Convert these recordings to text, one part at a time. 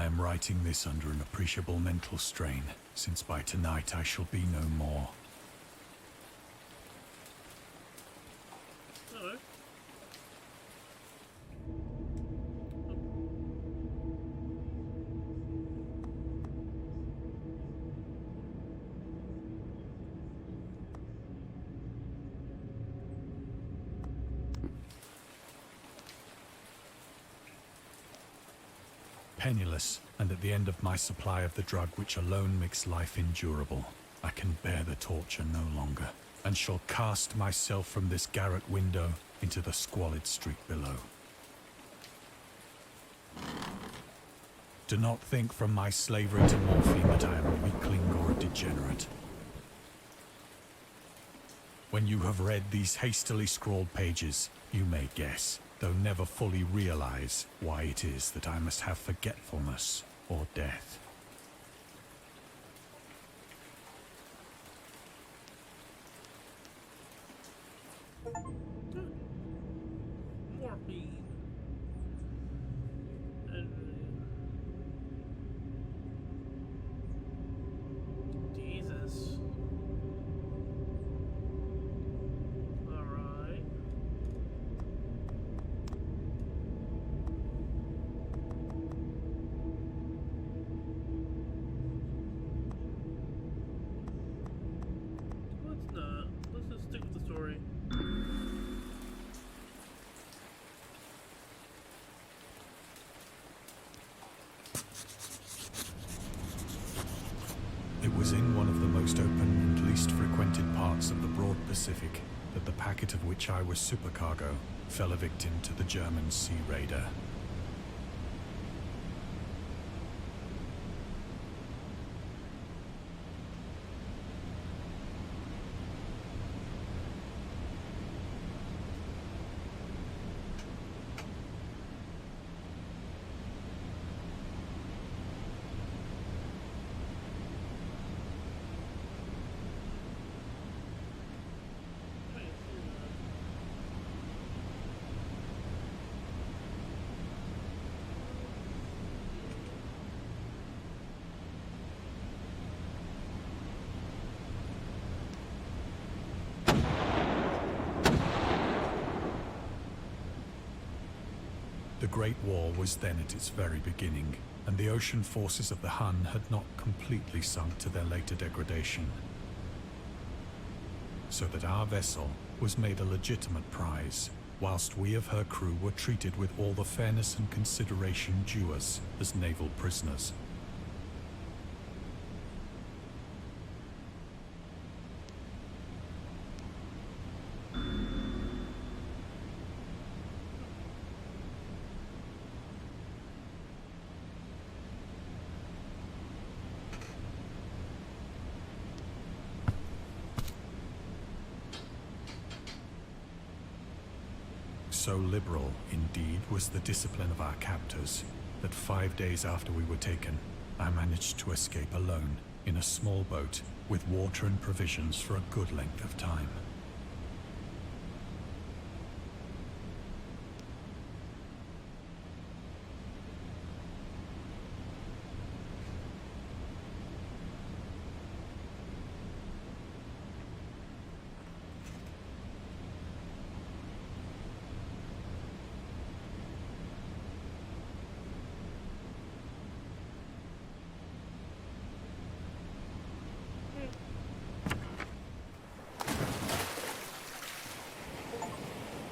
I am writing this under an appreciable mental strain, since by tonight I shall be no more. Hello. Penniless, and at the end of my supply of the drug which alone makes life endurable, I can bear the torture no longer, and shall cast myself from this garret window into the squalid street below. Do not think from my slavery to morphine that I am a weakling or a degenerate. When you have read these hastily scrawled pages, you may guess, though never fully realize, why it is that I must have forgetfulness or death. Morphine. Jesus. Alright. Let's not. Let's just stick with the story. It was in one of the most open and least frequented parts of the broad Pacific that the packet of which I was supercargo fell a victim to the German sea raider. The Great War was then at its very beginning, and the ocean forces of the Hun had not completely sunk to their later degradation. So that our vessel was made a legitimate prize, whilst we of her crew were treated with all the fairness and consideration due us as naval prisoners. So liberal, indeed, was the discipline of our captors, that 5 days after we were taken, I managed to escape alone, in a small boat, with water and provisions for a good length of time.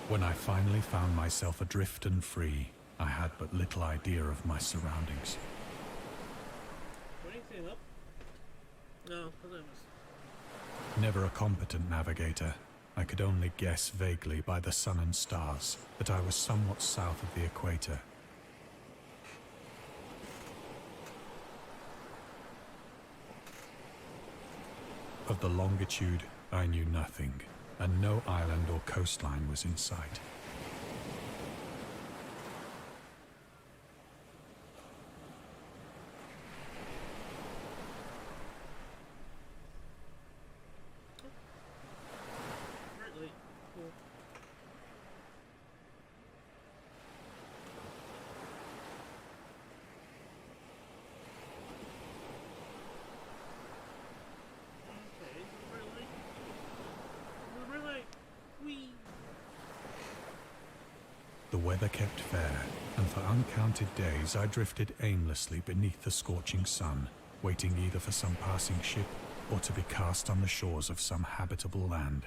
When I finally found myself adrift and free, I had but little idea of my surroundings. What do you up? No, because I was. Never a competent navigator, I could only guess vaguely by the sun and stars that I was somewhat south of the equator. Of the longitude, I knew nothing, and no island or coastline was in sight. Really cool. weather kept fair, and for uncounted days I drifted aimlessly beneath the scorching sun, waiting either for some passing ship or to be cast on the shores of some habitable land.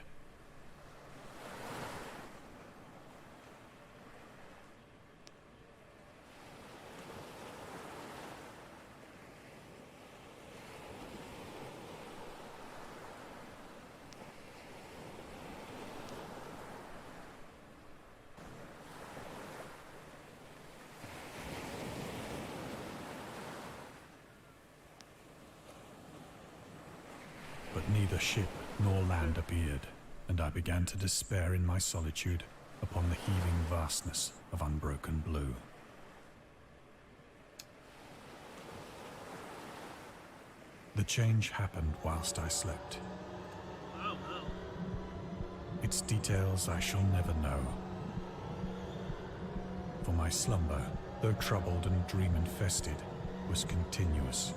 But neither ship nor land appeared, and I began to despair in my solitude upon the heaving vastness of unbroken blue. The change happened whilst I slept. Oh, no. Its details I shall never know. For my slumber, though troubled and dream-infested, was continuous.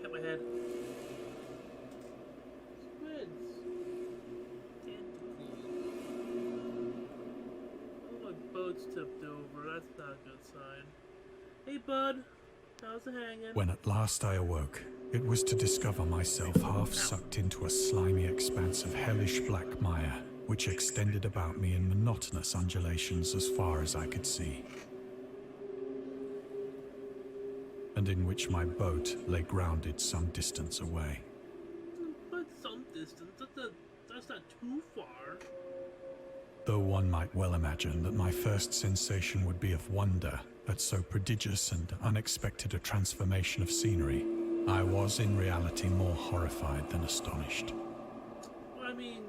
Hit my head. Squids. Tentacles. Oh, my boat's tipped over. That's not a good sign. Hey, bud. How's it hanging? When at last I awoke, it was to discover myself half sucked into a slimy expanse of hellish black mire, which extended about me in monotonous undulations as far as I could see, and in which my boat lay grounded some distance away. But some distance. That's not too far. Though one might well imagine that my first sensation would be of wonder at so prodigious and unexpected a transformation of scenery, I was in reality more horrified than astonished. I mean,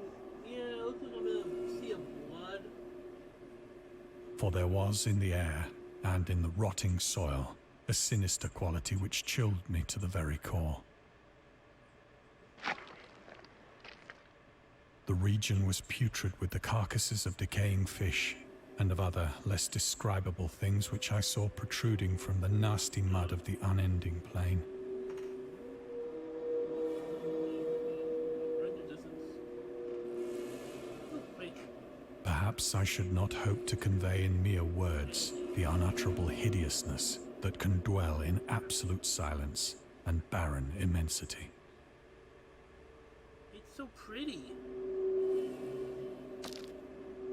yeah, it looks like I'm in a sea of blood. For there was in the air, and in the rotting soil, a sinister quality which chilled me to the very core. The region was putrid with the carcasses of decaying fish, and of other, less describable things which I saw protruding from the nasty mud of the unending plain. Perhaps I should not hope to convey in mere words the unutterable hideousness that can dwell in absolute silence and barren immensity. It's so pretty.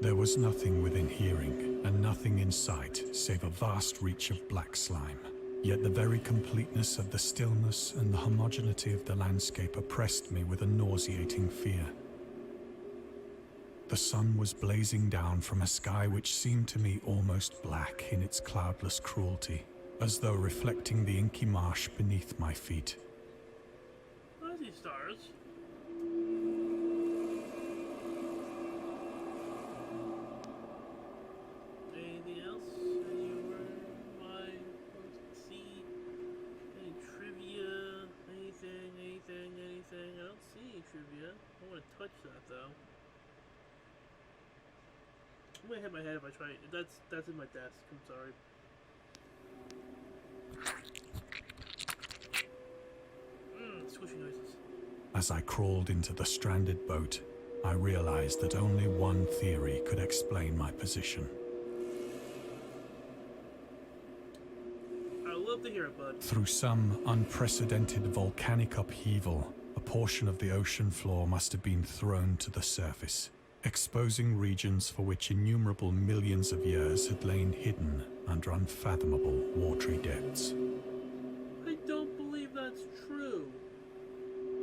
There was nothing within hearing, and nothing in sight, save a vast reach of black slime. Yet the very completeness of the stillness and the homogeneity of the landscape oppressed me with a nauseating fear. The sun was blazing down from a sky which seemed to me almost black in its cloudless cruelty, as though reflecting the inky marsh beneath my feet. I see stars. Anything else? Anywhere I must see? Any trivia? Anything? I don't see any trivia. I want to touch that though. I'm gonna hit my head if I try it. That's in my desk. I'm sorry. Squishy noises. As I crawled into the stranded boat, I realized that only one theory could explain my position. I'd love to hear it, bud. Through some unprecedented volcanic upheaval, a portion of the ocean floor must have been thrown to the surface, exposing regions for which innumerable millions of years had lain hidden under unfathomable watery depths. I don't believe that's true.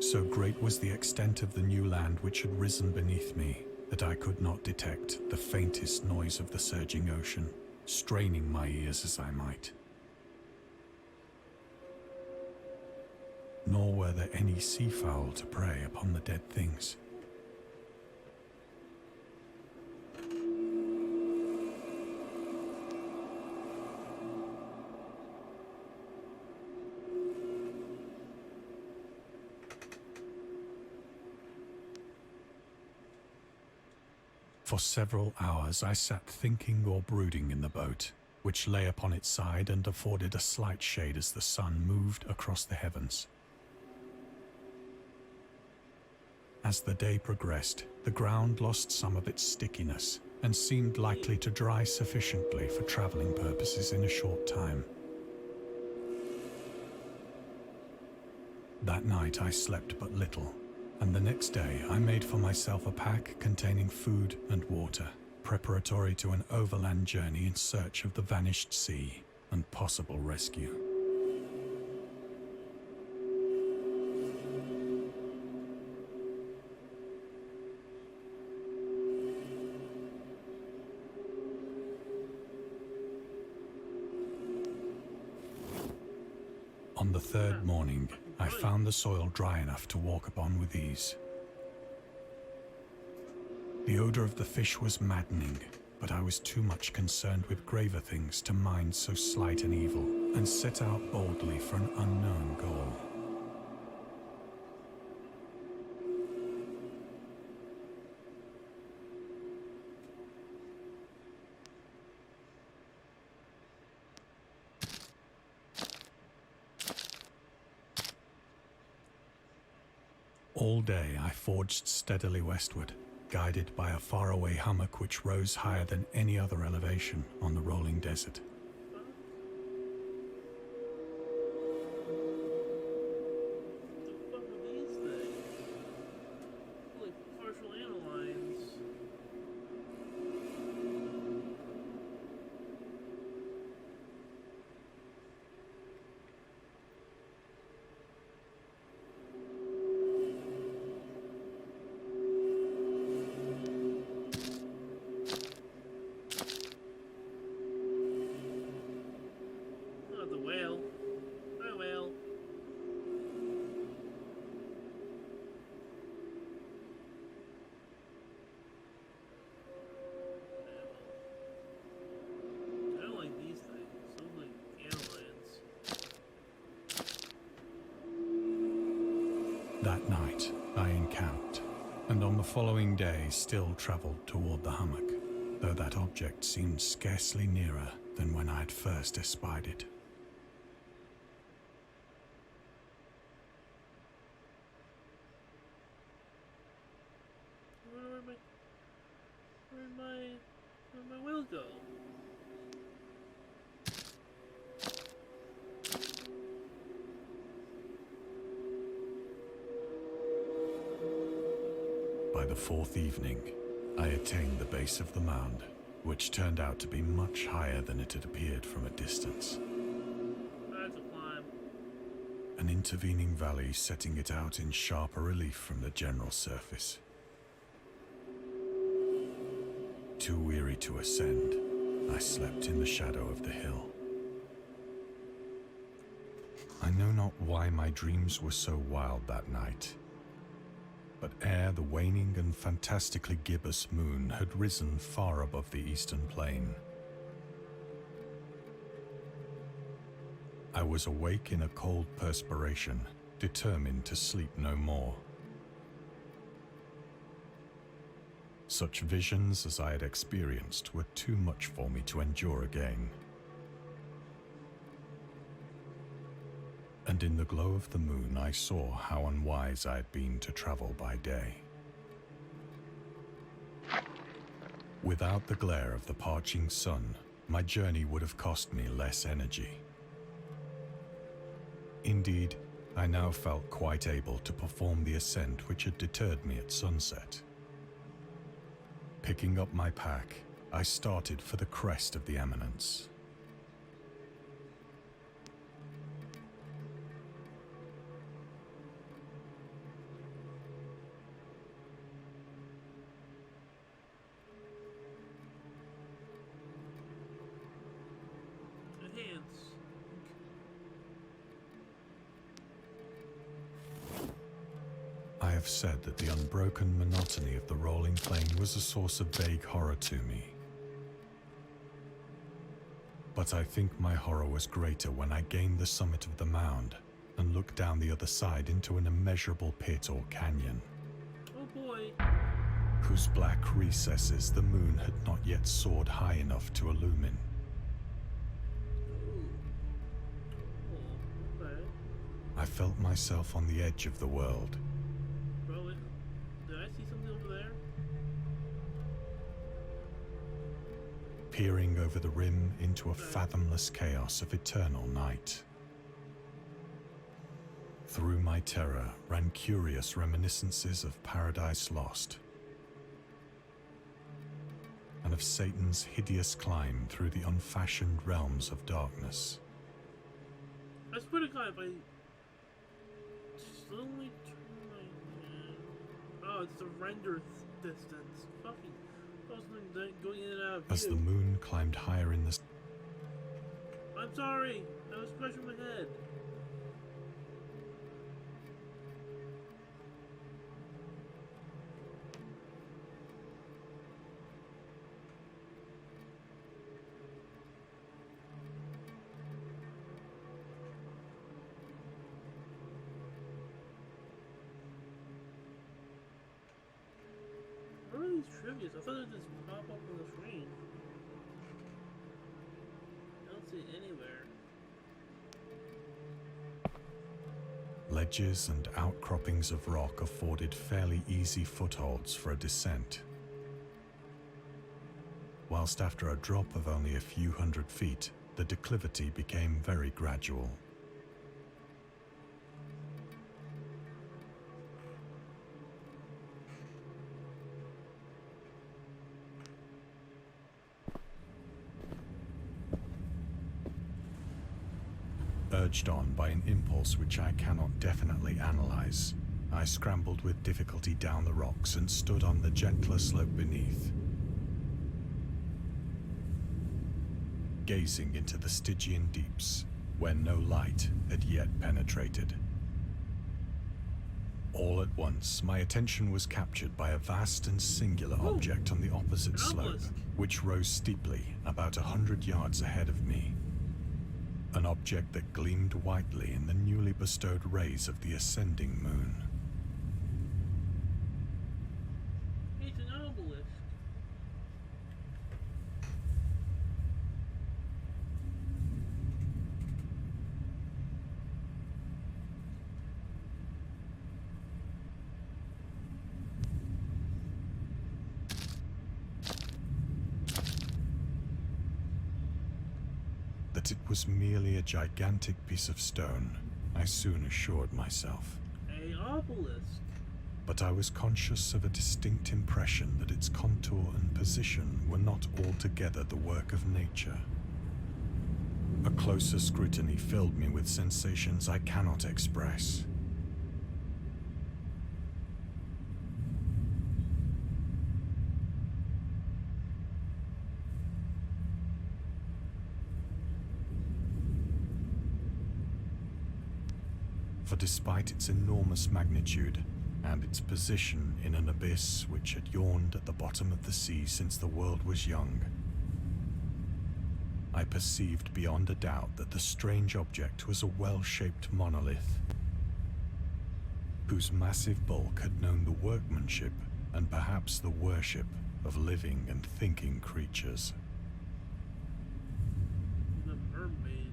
So great was the extent of the new land which had risen beneath me that I could not detect the faintest noise of the surging ocean, straining my ears as I might. Nor were there any seafowl to prey upon the dead things. For several hours I sat thinking or brooding in the boat, which lay upon its side and afforded a slight shade as the sun moved across the heavens. As the day progressed, the ground lost some of its stickiness and seemed likely to dry sufficiently for traveling purposes in a short time. That night I slept but little, and the next day I made for myself a pack containing food and water, preparatory to an overland journey in search of the vanished sea and possible rescue. On the third morning, I found the soil dry enough to walk upon with ease. The odor of the fish was maddening, but I was too much concerned with graver things to mind so slight an evil, and set out boldly for an unknown goal. All day I forged steadily westward, guided by a faraway hummock which rose higher than any other elevation on the rolling desert. What the fuck are these things? Like partial analynes. Oh, the whale. Hi, whale. I don't like these things. Those like analynes. That night I encamped, and on the following day still travelled toward the hummock, though that object seemed scarcely nearer than when I had first espied it. Where'd my whale go? By the fourth evening, I attained the base of the mound, which turned out to be much higher than it had appeared from a distance. That's a climb. An intervening valley setting it out in sharper relief from the general surface. Too weary to ascend, I slept in the shadow of the hill. I know not why my dreams were so wild that night, but ere the waning and fantastically gibbous moon had risen far above the eastern plain, I was awake in a cold perspiration, determined to sleep no more. Such visions as I had experienced were too much for me to endure again. And in the glow of the moon I saw how unwise I had been to travel by day. Without the glare of the parching sun, my journey would have cost me less energy. Indeed, I now felt quite able to perform the ascent which had deterred me at sunset. Picking up my pack, I started for the crest of the eminence. Enhance. I have said that the unbroken monotony of the rolling plain was a source of vague horror to me. But I think my horror was greater when I gained the summit of the mound and looked down the other side into an immeasurable pit or canyon, Oh boy. whose black recesses the moon had not yet soared high enough to illumine. felt myself on the edge of the world. Bro, did I see something over there? Peering over the rim into a fathomless chaos of eternal night. Through my terror ran curious reminiscences of Paradise Lost, and of Satan's hideous climb through the unfashioned realms of darkness. I swear to God, if I slowly turn my... Oh, it's the render distance. Fucking... I was going in and out of As view. the moon climbed higher in the... I'm sorry! I was scratching my head. What are these trivias? I thought it would just pop up on the screen. I don't see it anywhere. Ledges and outcroppings of rock afforded fairly easy footholds for a descent. Whilst after a drop of only a few hundred feet, the declivity became very gradual. Urged on by an impulse which I cannot definitely analyze, I scrambled with difficulty down the rocks and stood on the gentler slope beneath, gazing into the Stygian deeps, where no light had yet penetrated. All at once, my attention was captured by a vast and singular object on the opposite slope, which rose steeply about 100 yards ahead of me. An object that gleamed whitely in the newly bestowed rays of the ascending moon. It's an obelisk. That it was merely a gigantic piece of stone, I soon assured myself. A obelisk. But I was conscious of a distinct impression that its contour and position were not altogether the work of nature. A closer scrutiny filled me with sensations I cannot express. For despite its enormous magnitude, and its position in an abyss which had yawned at the bottom of the sea since the world was young, I perceived beyond a doubt that the strange object was a well-shaped monolith, whose massive bulk had known the workmanship and perhaps the worship of living and thinking creatures. The mermaids.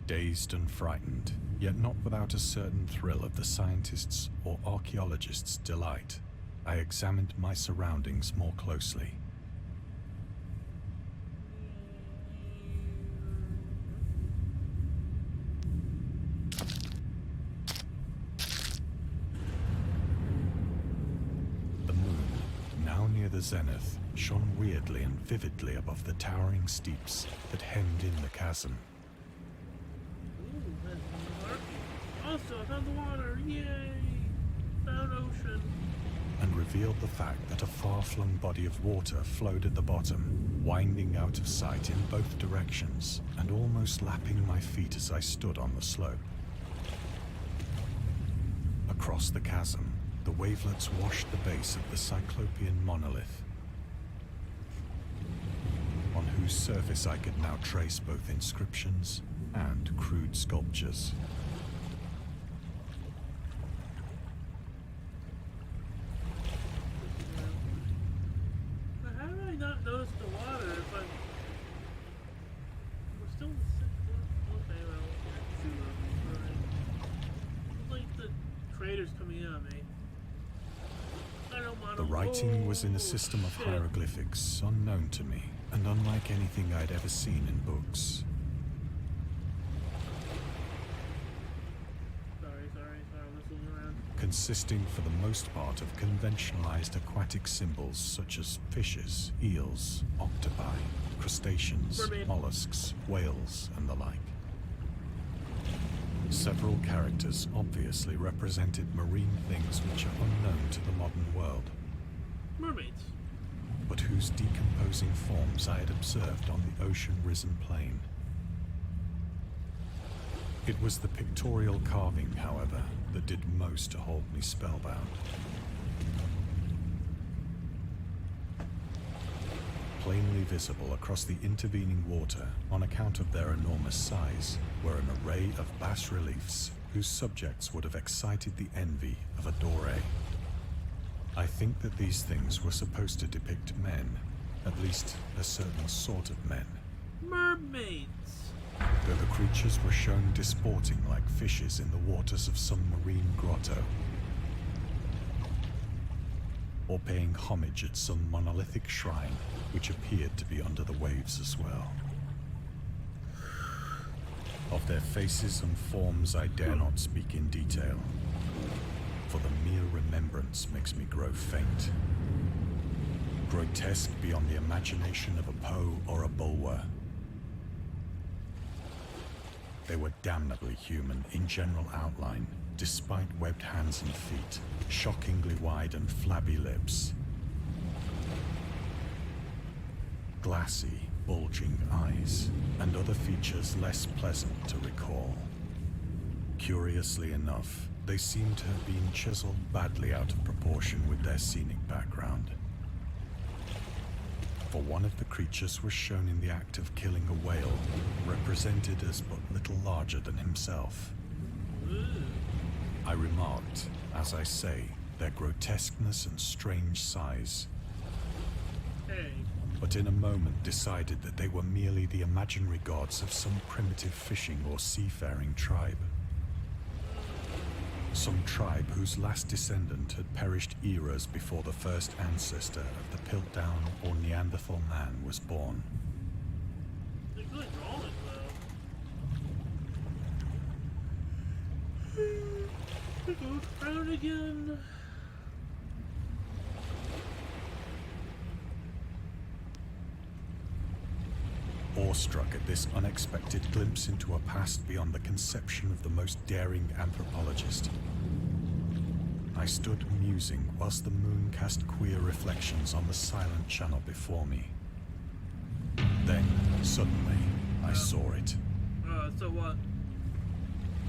Dazed and frightened, yet not without a certain thrill of the scientist's or archaeologist's delight, I examined my surroundings more closely. The moon, now near the zenith, shone weirdly and vividly above the towering steeps that hemmed in the chasm. Ooh, that's water. Also, I found the water. Yay! Found ocean. And revealed the fact that a far-flung body of water flowed at the bottom, winding out of sight in both directions, and almost lapping my feet as I stood on the slope. Across the chasm, the wavelets washed the base of the Cyclopean monolith, on whose surface I could now trace both inscriptions and crude sculptures. How did I not notice the water if I'm... We're still in the sixth floor. Okay, well, yeah, shoot, raiders coming at me. I don't want The writing was in a system of hieroglyphics unknown to me, and unlike anything I'd ever seen in books. Sorry, listening around. Consisting for the most part of conventionalized aquatic symbols such as fishes, eels, octopi, crustaceans, Mermaid. mollusks, whales, and the like. Several characters obviously represented marine things which are unknown to the modern world, Mermaids. but whose decomposing forms I had observed on the ocean-risen plain. It was the pictorial carving, however, that did most to hold me spellbound. Plainly visible across the intervening water, on account of their enormous size, were an array of bas-reliefs whose subjects would have excited the envy of a Doré. I think that these things were supposed to depict men, at least a certain sort of men, Mermaids. though the creatures were shown disporting like fishes in the waters of some marine grotto, or paying homage at some monolithic shrine which appeared to be under the waves as well. Of their faces and forms I dare not speak in detail, for the mere remembrance makes me grow faint. Grotesque beyond the imagination of a Poe or a Bulwer. They were damnably human in general outline, despite webbed hands and feet, shockingly wide and flabby lips, glassy, bulging eyes, and other features less pleasant to recall. Curiously enough, they seemed to have been chiseled badly out of proportion with their scenic background. For one of the creatures was shown in the act of killing a whale, represented as but little larger than himself. I remarked, as I say, their grotesqueness and strange size, Hey. but in a moment decided that they were merely the imaginary gods of some primitive fishing or seafaring tribe. Some tribe whose last descendant had perished eras before the first ancestor of the Piltdown or Neanderthal man was born. They're good drawings, though. It goes round again. Awestruck at this unexpected glimpse into a past beyond the conception of the most daring anthropologist, I stood musing whilst the moon cast queer reflections on the silent channel before me. Then, suddenly, I saw it. So what?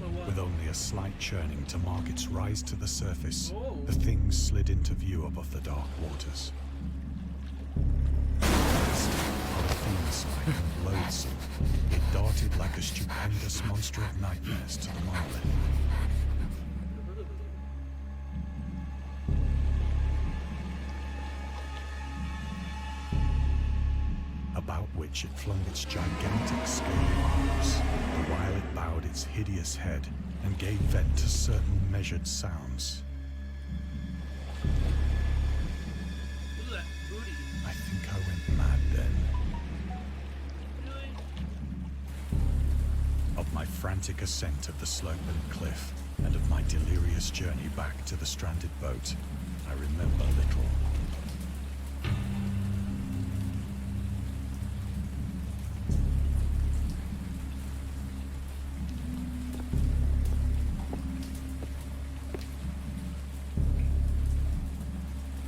What? With only a slight churning to mark its rise to the surface, Oh. the thing slid into view above the dark waters. Polyphemus-like and loathsome, it darted like a stupendous monster of nightmares to the monolith. About which it flung its gigantic scaly arms, the while it bowed its hideous head and gave vent to certain measured sounds. Look at that booty. I think I went mad then. Really? Of my frantic ascent of the sloping cliff, and of my delirious journey back to the stranded boat, I remember little.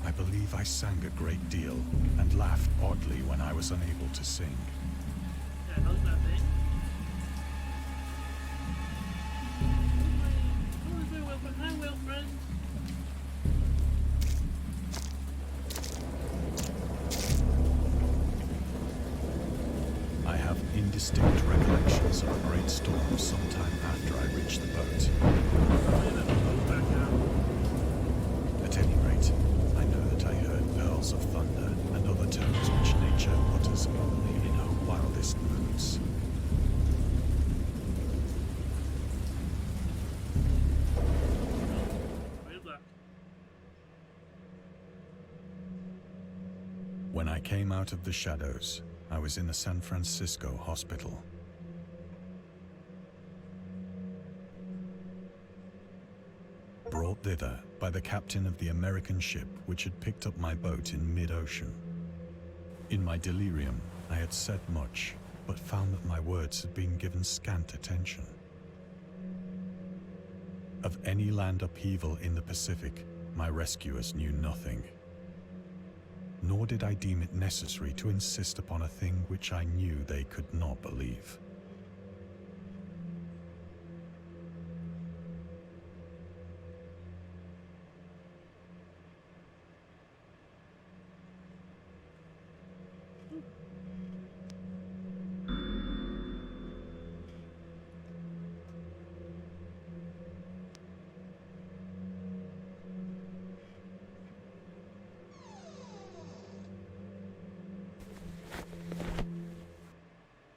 I believe I sang a great deal, and laughed oddly when I was unable to sing. Yeah, how's that thing? Hi, whale friend. I have indistinct recollections of a great storm sometime after I reached the boat. Back down. At any rate, I know that I heard bells of thunder and other tones which nature utters only in her wildest moods. When I came out of the shadows, I was in a San Francisco hospital. Brought thither by the captain of the American ship which had picked up my boat in mid-ocean. In my delirium, I had said much, but found that my words had been given scant attention. Of any land upheaval in the Pacific, my rescuers knew nothing. Nor did I deem it necessary to insist upon a thing which I knew they could not believe.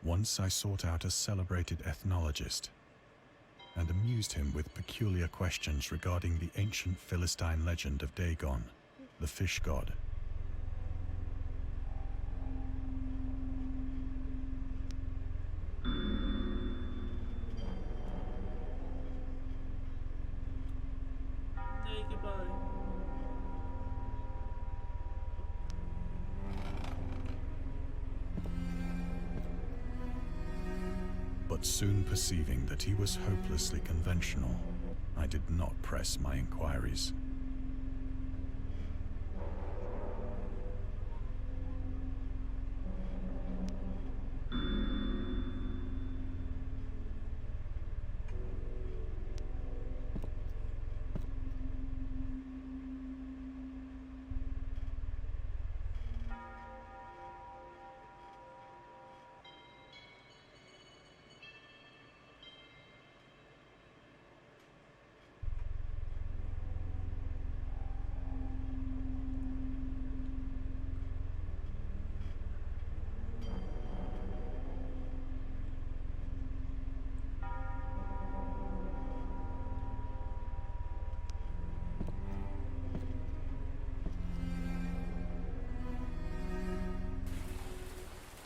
Once I sought out a celebrated ethnologist and amused him with peculiar questions regarding the ancient Philistine legend of Dagon, the fish god. Hey, goodbye. But soon perceiving that he was hopelessly conventional, I did not press my inquiries.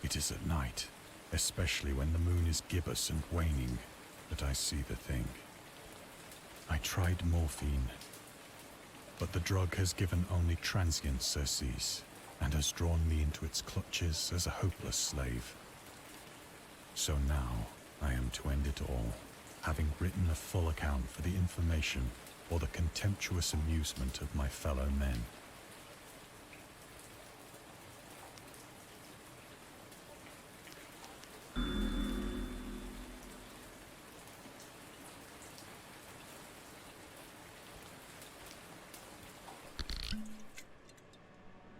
It is at night, especially when the moon is gibbous and waning, that I see the thing. I tried morphine, but the drug has given only transient surcease and has drawn me into its clutches as a hopeless slave. So now I am to end it all, having written a full account for the information or the contemptuous amusement of my fellow men.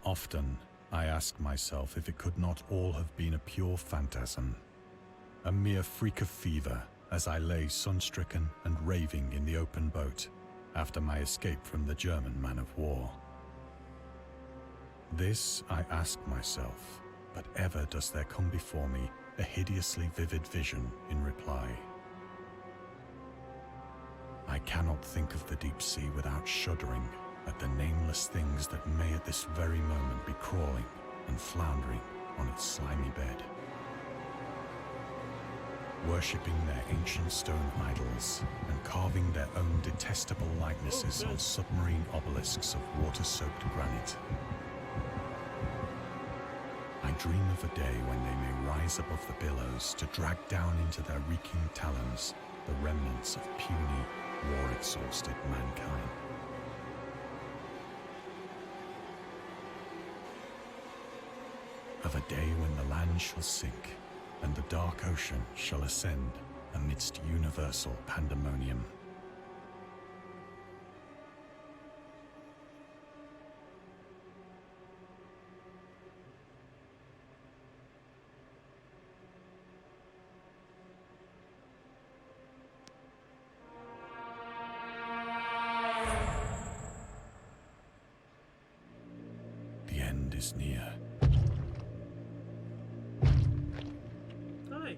Often, I ask myself if it could not all have been a pure phantasm, a mere freak of fever as I lay sun-stricken and raving in the open boat after my escape from the German man of war. This I ask myself, but ever does there come before me a hideously vivid vision in reply. I cannot think of the deep sea without shuddering at the nameless things that may at this very moment be crawling and floundering on its slimy bed, worshipping their ancient stone idols and carving their own detestable likenesses on submarine obelisks of water-soaked granite. I dream of a day when they may rise above the billows to drag down into their reeking talons the remnants of puny, war-exhausted mankind. Of a day when the land shall sink, and the dark ocean shall ascend amidst universal pandemonium. The end is near. Hi.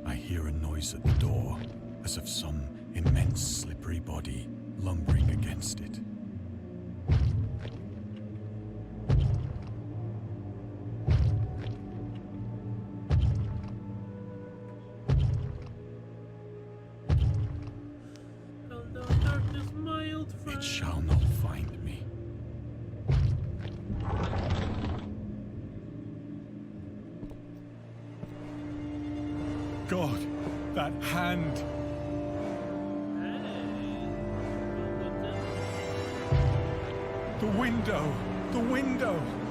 I hear a noise at the door, as of some immense slippery body lumbering against it. Hello, darkness, my old friend. It shall not find me. God, that hand! Hey. What the? The window! The window!